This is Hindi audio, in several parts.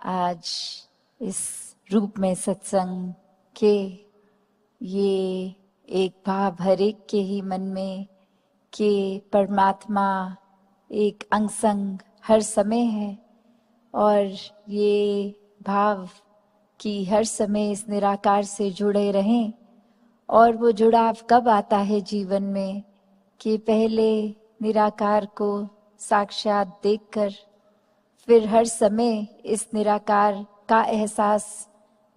आज इस रूप में सत्संग के ये एक भाव हर एक के ही मन में कि परमात्मा एक अंग संग हर समय है, और ये भाव कि हर समय इस निराकार से जुड़े रहें। और वो जुड़ाव कब आता है जीवन में कि पहले निराकार को साक्षात देखकर फिर हर समय इस निराकार का एहसास,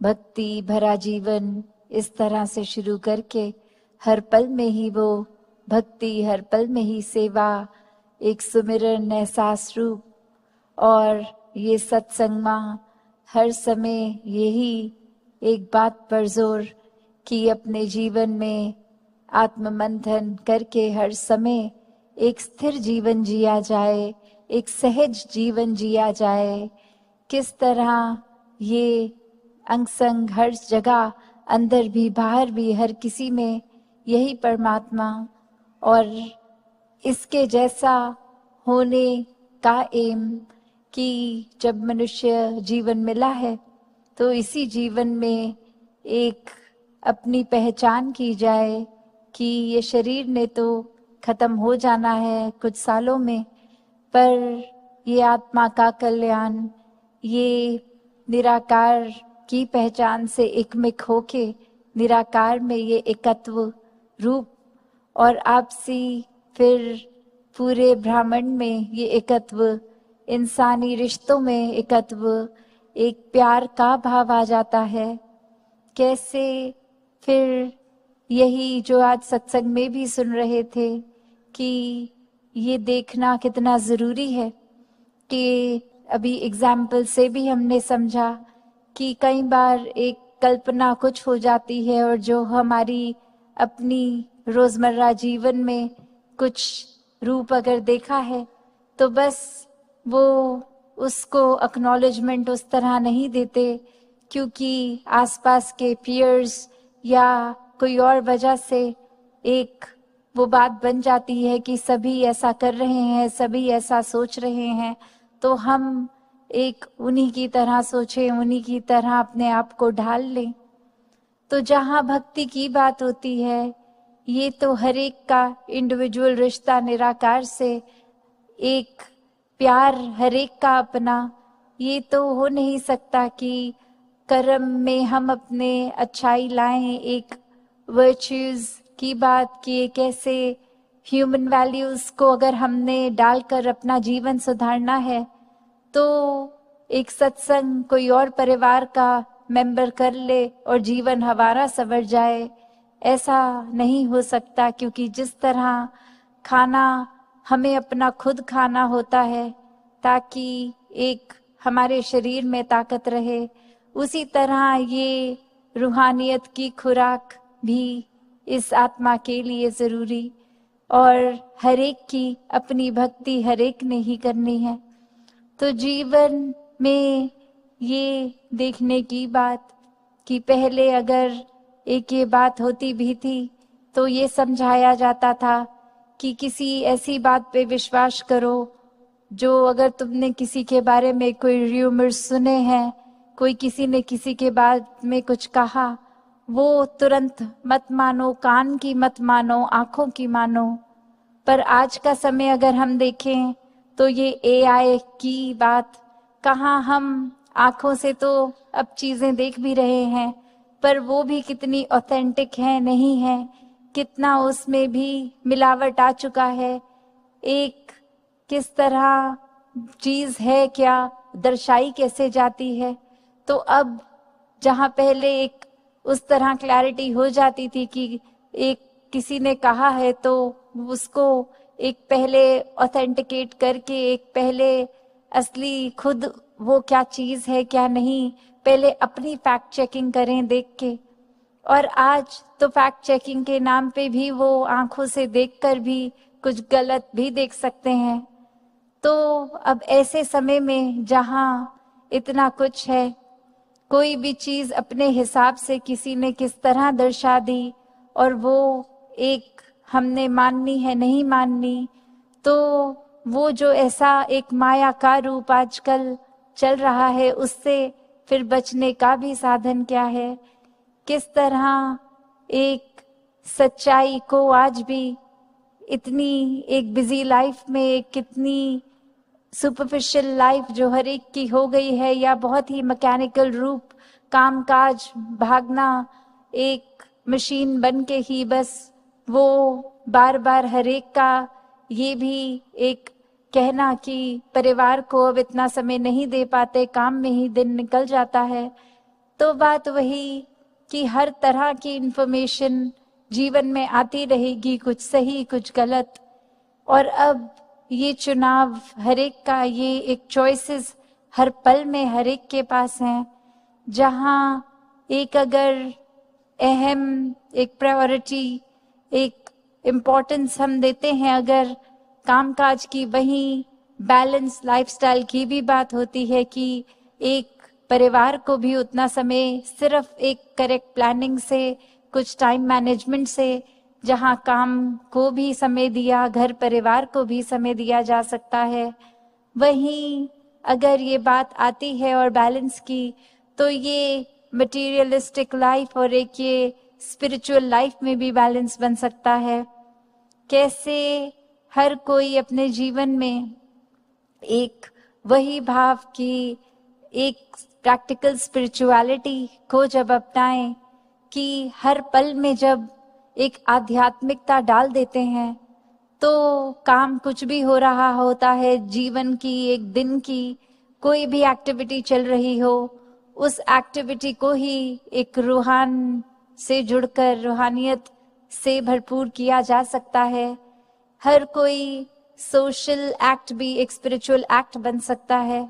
भक्ति भरा जीवन इस तरह से शुरू करके हर पल में ही वो भक्ति, हर पल में ही सेवा, एक सुमिरन एहसास रूप। और ये सत्संग माँ हर समय यही एक बात पर जोर कि अपने जीवन में आत्ममंथन करके हर समय एक स्थिर जीवन जिया जाए, एक सहज जीवन जिया जाए। किस तरह ये अंग संग हर जगह, अंदर भी बाहर भी, हर किसी में यही परमात्मा, और इसके जैसा होने का एम कि जब मनुष्य जीवन मिला है तो इसी जीवन में एक अपनी पहचान की जाए कि ये शरीर ने तो खत्म हो जाना है कुछ सालों में, पर ये आत्मा का कल्याण, ये निराकार की पहचान से एकमिक होके निराकार में ये एकत्व रूप, और आपसी फिर पूरे ब्रह्मांड में ये एकत्व, इंसानी रिश्तों में एकत्व, एक प्यार का भाव आ जाता है। कैसे फिर यही जो आज सत्संग में भी सुन रहे थे कि ये देखना कितना ज़रूरी है कि अभी एग्जाम्पल से भी हमने समझा कि कई बार एक कल्पना कुछ हो जाती है और जो हमारी अपनी रोज़मर्रा जीवन में कुछ रूप अगर देखा है तो बस वो उसको एक्नॉलेजमेंट उस तरह नहीं देते, क्योंकि आसपास के पीयर्स या कोई और वजह से एक वो बात बन जाती है कि सभी ऐसा कर रहे हैं, सभी ऐसा सोच रहे हैं, तो हम एक उन्हीं की तरह सोचें, उन्हीं की तरह अपने आप को ढाल लें। तो जहाँ भक्ति की बात होती है, ये तो हर एक का इंडिविजुअल रिश्ता निराकार से, एक प्यार हर एक का अपना, ये तो हो नहीं सकता कि कर्म में हम अपने अच्छाई लाएं, एक वर्च्यूज की बात कि एक ऐसे ह्यूमन वैल्यूज को अगर हमने डालकर अपना जीवन सुधारना है तो एक सत्संग कोई और परिवार का मेंबर कर ले और जीवन हमारा संवर जाए, ऐसा नहीं हो सकता। क्योंकि जिस तरह खाना हमें अपना खुद खाना होता है ताकि एक हमारे शरीर में ताकत रहे, उसी तरह ये रूहानियत की खुराक भी इस आत्मा के लिए ज़रूरी, और हर एक की अपनी भक्ति हर एक ने ही करनी है। तो जीवन में ये देखने की बात कि पहले अगर एक ये बात होती भी थी तो ये समझाया जाता था कि किसी ऐसी बात पे विश्वास करो जो, अगर तुमने किसी के बारे में कोई र्यूमर्स सुने हैं, कोई किसी ने किसी के बारे में कुछ कहा, वो तुरंत मत मानो, कान की मत मानो, आंखों की मानो। पर आज का समय अगर हम देखें तो ये एआई की बात, कहाँ हम आंखों से तो अब चीज़ें देख भी रहे हैं, पर वो भी कितनी ऑथेंटिक है नहीं है, कितना उसमें भी मिलावट आ चुका है, एक किस तरह चीज़ है, क्या दर्शाई कैसे जाती है। तो अब जहाँ पहले एक उस तरह क्लैरिटी हो जाती थी कि एक किसी ने कहा है तो उसको एक पहले ऑथेंटिकेट करके, एक पहले असली खुद वो क्या चीज़ है क्या नहीं, पहले अपनी फैक्ट चेकिंग करें देख के। और आज तो फैक्ट चेकिंग के नाम पे भी वो आंखों से देखकर भी कुछ गलत भी देख सकते हैं। तो अब ऐसे समय में जहाँ इतना कुछ है, कोई भी चीज़ अपने हिसाब से किसी ने किस तरह दर्शा दी और वो एक हमने माननी है नहीं माननी, तो वो जो ऐसा एक माया का रूप आजकल चल रहा है उससे फिर बचने का भी साधन क्या है, किस तरह एक सच्चाई को आज भी इतनी एक बिजी लाइफ में, एक कितनी सुपरफिशियल लाइफ जो हर एक की हो गई है, या बहुत ही मैकेनिकल रूप, कामकाज, भागना, एक मशीन बन के ही बस वो बार बार हर एक का ये भी एक कहना कि परिवार को अब इतना समय नहीं दे पाते, काम में ही दिन निकल जाता है। तो बात वही कि हर तरह की इंफॉर्मेशन जीवन में आती रहेगी, कुछ सही कुछ गलत, और अब ये चुनाव हर एक का, ये एक चॉइसेस हर पल में हर एक के पास हैं, जहां एक अगर अहम एक प्रायोरिटी, एक इम्पोर्टेंस हम देते हैं अगर कामकाज की, वहीं बैलेंस लाइफस्टाइल की भी बात होती है कि एक परिवार को भी उतना समय सिर्फ एक करेक्ट प्लानिंग से, कुछ टाइम मैनेजमेंट से, जहां काम को भी समय दिया, घर परिवार को भी समय दिया जा सकता है। वहीं अगर ये बात आती है और बैलेंस की, तो ये मटेरियलिस्टिक लाइफ और एक ये स्पिरिचुअल लाइफ में भी बैलेंस बन सकता है। कैसे हर कोई अपने जीवन में एक वही भाव की एक प्रैक्टिकल स्पिरिचुअलिटी को जब अपनाएं कि हर पल में जब एक आध्यात्मिकता डाल देते हैं, तो काम कुछ भी हो रहा होता है, जीवन की एक दिन की कोई भी एक्टिविटी चल रही हो, उस एक्टिविटी को ही एक रूहान से जुड़कर, रूहानियत से भरपूर किया जा सकता है। हर कोई सोशल एक्ट भी एक स्पिरिचुअल एक्ट बन सकता है,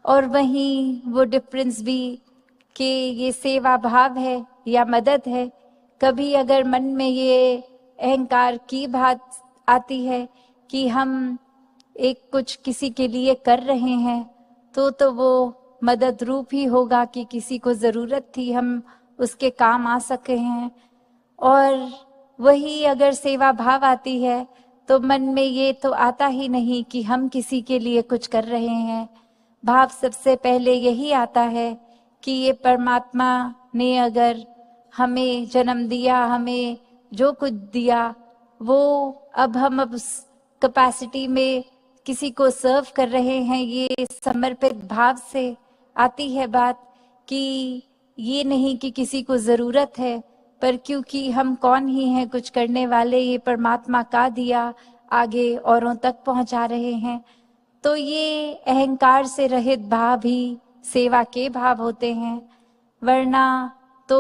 और वहीं वो डिफरेंस भी कि ये सेवा भाव है या मदद है। कभी अगर मन में ये अहंकार की बात आती है कि हम एक कुछ किसी के लिए कर रहे हैं, तो वो मदद रूप ही होगा कि किसी को ज़रूरत थी, हम उसके काम आ सके हैं। और वही अगर सेवा भाव आती है तो मन में ये तो आता ही नहीं कि हम किसी के लिए कुछ कर रहे हैं। भाव सबसे पहले यही आता है कि ये परमात्मा ने अगर हमें जन्म दिया, हमें जो कुछ दिया, वो अब हम अब उस कैपेसिटी में किसी को सर्व कर रहे हैं। ये समर्पित भाव से आती है बात कि ये नहीं कि किसी को ज़रूरत है, पर क्योंकि हम कौन ही हैं कुछ करने वाले, ये परमात्मा का दिया आगे औरों तक पहुंचा रहे हैं। तो ये अहंकार से रहित भाव ही सेवा के भाव होते हैं। वरना तो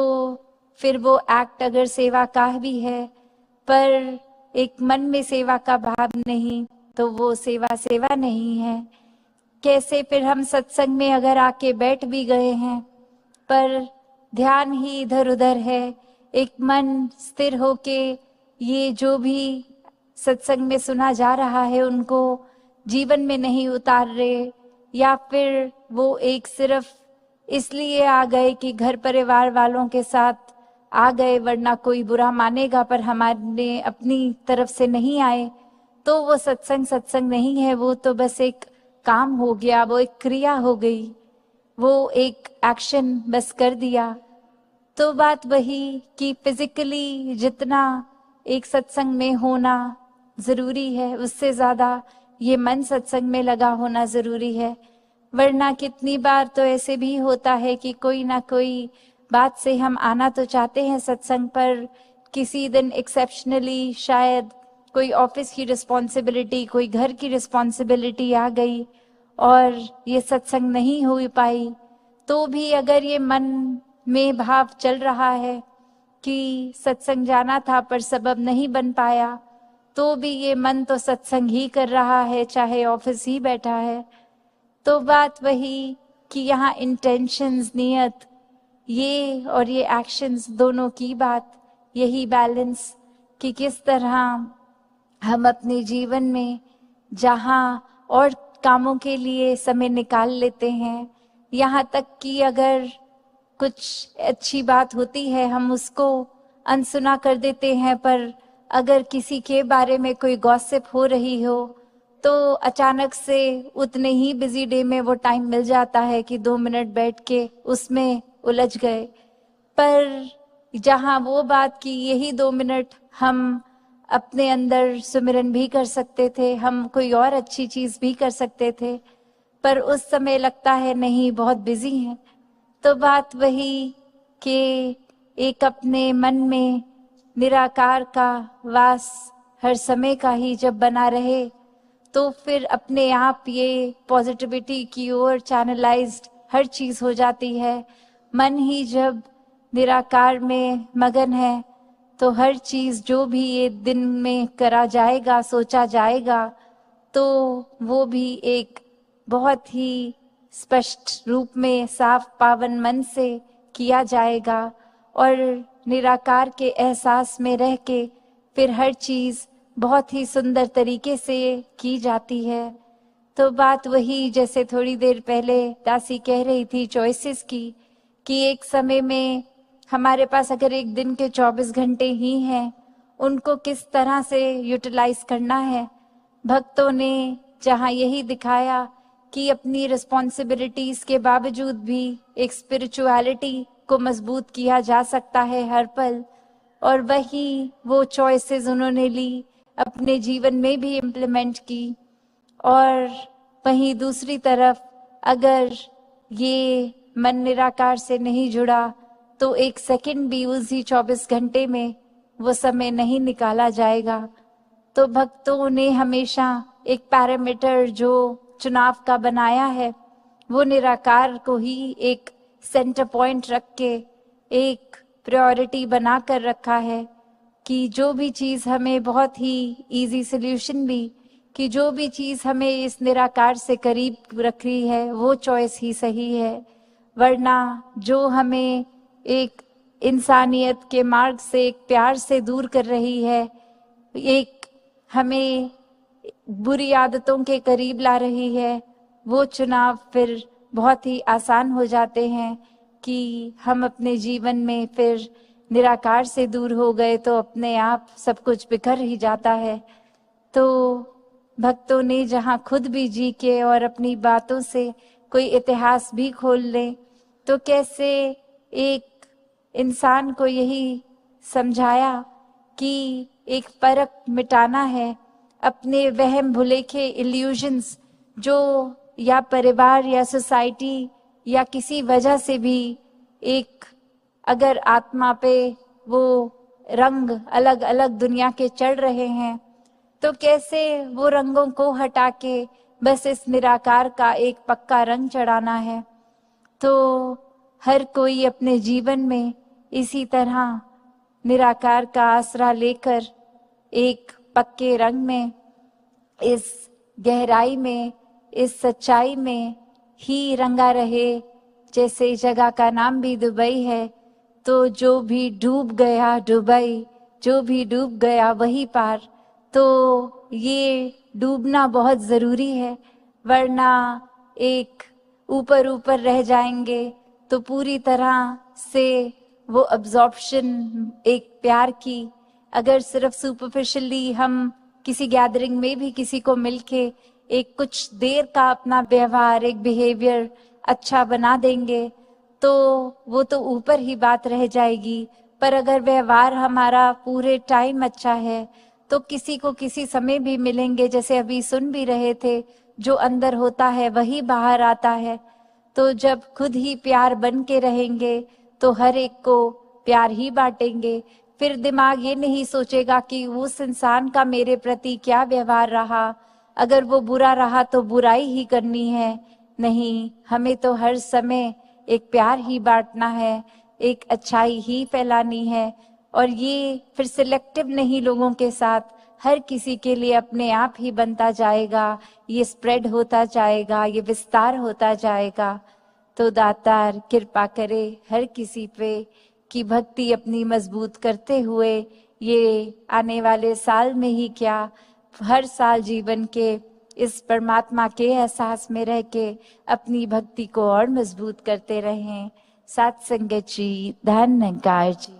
फिर वो एक्ट अगर सेवा का भी है पर एक मन में सेवा का भाव नहीं, तो वो सेवा सेवा नहीं है। कैसे फिर हम सत्संग में अगर आके बैठ भी गए हैं पर ध्यान ही इधर उधर है, एक मन स्थिर होके ये जो भी सत्संग में सुना जा रहा है उनको जीवन में नहीं उतार रहे, या फिर वो एक सिर्फ इसलिए आ गए कि घर परिवार वालों के साथ आ गए, वरना कोई बुरा मानेगा, पर हमारे अपनी तरफ से नहीं आए, तो वो सत्संग नहीं है। वो तो बस एक काम हो गया, वो एक क्रिया हो गई, वो एक एक्शन बस कर दिया। तो बात वही कि फिजिकली जितना एक सत्संग में होना जरूरी है, उससे ज्यादा ये मन सत्संग में लगा होना जरूरी है। वरना कितनी बार तो ऐसे भी होता है कि कोई ना कोई बात से हम आना तो चाहते हैं सत्संग, पर किसी दिन एक्सेप्शनली शायद कोई ऑफिस की रिस्पॉन्सिबिलिटी, कोई घर की रिस्पॉन्सिबिलिटी आ गई और ये सत्संग नहीं हो पाई। तो भी अगर ये मन में भाव चल रहा है कि सत्संग जाना था पर सबब नहीं बन पाया, तो भी ये मन तो सत्संग ही कर रहा है, चाहे ऑफिस ही बैठा है। तो बात वही कि यहाँ इंटेंशंस, नियत, ये और ये एक्शंस दोनों की बात, यही बैलेंस कि किस तरह हम अपने जीवन में जहाँ और कामों के लिए समय निकाल लेते हैं, यहाँ तक कि अगर कुछ अच्छी बात होती है हम उसको अनसुना कर देते हैं, पर अगर किसी के बारे में कोई गॉसिप हो रही हो तो अचानक से उतने ही बिजी डे में वो टाइम मिल जाता है कि 2 मिनट बैठ के उसमें उलझ गए। पर जहाँ वो बात की यही 2 मिनट हम अपने अंदर सुमिरन भी कर सकते थे, हम कोई और अच्छी चीज भी कर सकते थे, पर उस समय लगता है नहीं, बहुत बिजी हैं। तो बात वही कि एक अपने मन में निराकार का वास हर समय का ही जब बना रहे, तो फिर अपने आप ये पॉजिटिविटी की ओर चैनलाइज्ड हर चीज हो जाती है। मन ही जब निराकार में मगन है तो हर चीज जो भी ये दिन में करा जाएगा, सोचा जाएगा, तो वो भी एक बहुत ही स्पष्ट रूप में साफ पावन मन से किया जाएगा। और निराकार के एहसास में रह के फिर हर चीज बहुत ही सुंदर तरीके से की जाती है। तो बात वही जैसे थोड़ी देर पहले दासी कह रही थी चॉइसेस की, कि एक समय में हमारे पास अगर एक दिन के 24 घंटे ही हैं, उनको किस तरह से यूटिलाइज करना है। भक्तों ने जहाँ यही दिखाया कि अपनी रिस्पॉन्सिबिलिटीज के बावजूद भी एक स्पिरिचुअलिटी को मजबूत किया जा सकता है हर पल, और वही वो चॉइसेस उन्होंने ली, अपने जीवन में भी इम्प्लीमेंट की। और वहीं दूसरी तरफ अगर ये मन निराकार से नहीं जुड़ा तो एक सेकंड भी उसी 24 घंटे में वो समय नहीं निकाला जाएगा। तो भक्तों ने हमेशा एक पैरामीटर जो चुनाव का बनाया है, वो निराकार को ही एक सेंटर पॉइंट रख के एक प्रायोरिटी बना कर रखा है कि जो भी चीज हमें बहुत ही इजी सोल्यूशन भी, कि जो भी चीज हमें इस निराकार से करीब रख रही है वो चॉइस ही सही है। वरना जो हमें एक इंसानियत के मार्ग से, एक प्यार से दूर कर रही है, एक हमें बुरी आदतों के करीब ला रही है, वो चुनाव फिर बहुत ही आसान हो जाते हैं कि हम अपने जीवन में फिर निराकार से दूर हो गए तो अपने आप सब कुछ बिखर ही जाता है। तो भक्तों ने जहाँ खुद भी जी के और अपनी बातों से कोई इतिहास भी खोल ले, तो कैसे एक इंसान को यही समझाया कि एक फर्क मिटाना है, अपने वहम भुलेखे इल्यूजन्स जो या परिवार या सोसाइटी या किसी वजह से भी एक अगर आत्मा पे वो रंग अलग अलग दुनिया के चढ़ रहे हैं, तो कैसे वो रंगों को हटा के बस इस निराकार का एक पक्का रंग चढ़ाना है। तो हर कोई अपने जीवन में इसी तरह निराकार का आसरा लेकर एक पक्के रंग में, इस गहराई में, इस सच्चाई में ही रंगा रहे। जैसे जगह का नाम भी दुबई है, तो जो भी डूब गया दुबई, जो भी डूब गया वही पार। तो ये डूबना बहुत जरूरी है, वरना एक ऊपर ऊपर रह जाएंगे तो पूरी तरह से वो अब्जॉर्प्शन एक प्यार की, अगर सिर्फ सुपरफिशियली हम किसी गैदरिंग में भी किसी को मिलके एक कुछ देर का अपना व्यवहार, एक बिहेवियर अच्छा बना देंगे तो वो तो ऊपर ही बात रह जाएगी। पर अगर व्यवहार हमारा पूरे टाइम अच्छा है तो किसी को किसी समय भी मिलेंगे, जैसे अभी सुन भी रहे थे, जो अंदर होता है वही बाहर आता है। तो जब खुद ही प्यार बन के रहेंगे तो हर एक को प्यार ही बांटेंगे। फिर दिमाग ये नहीं सोचेगा कि उस इंसान का मेरे प्रति क्या व्यवहार रहा, अगर वो बुरा रहा तो बुराई ही करनी है। नहीं, हमें तो हर समय एक प्यार ही बांटना है, एक अच्छाई ही फैलानी है। और ये फिर सिलेक्टिव नहीं लोगों के साथ, हर किसी के लिए अपने आप ही बनता जाएगा, ये स्प्रेड होता जाएगा, ये विस्तार होता जाएगा। तो दातार कृपा करे हर किसी पे कि भक्ति अपनी मजबूत करते हुए ये आने वाले साल में ही क्या, हर साल जीवन के इस परमात्मा के एहसास में रह के अपनी भक्ति को और मजबूत करते रहें। सत्संगत जी, धन्यकार जी।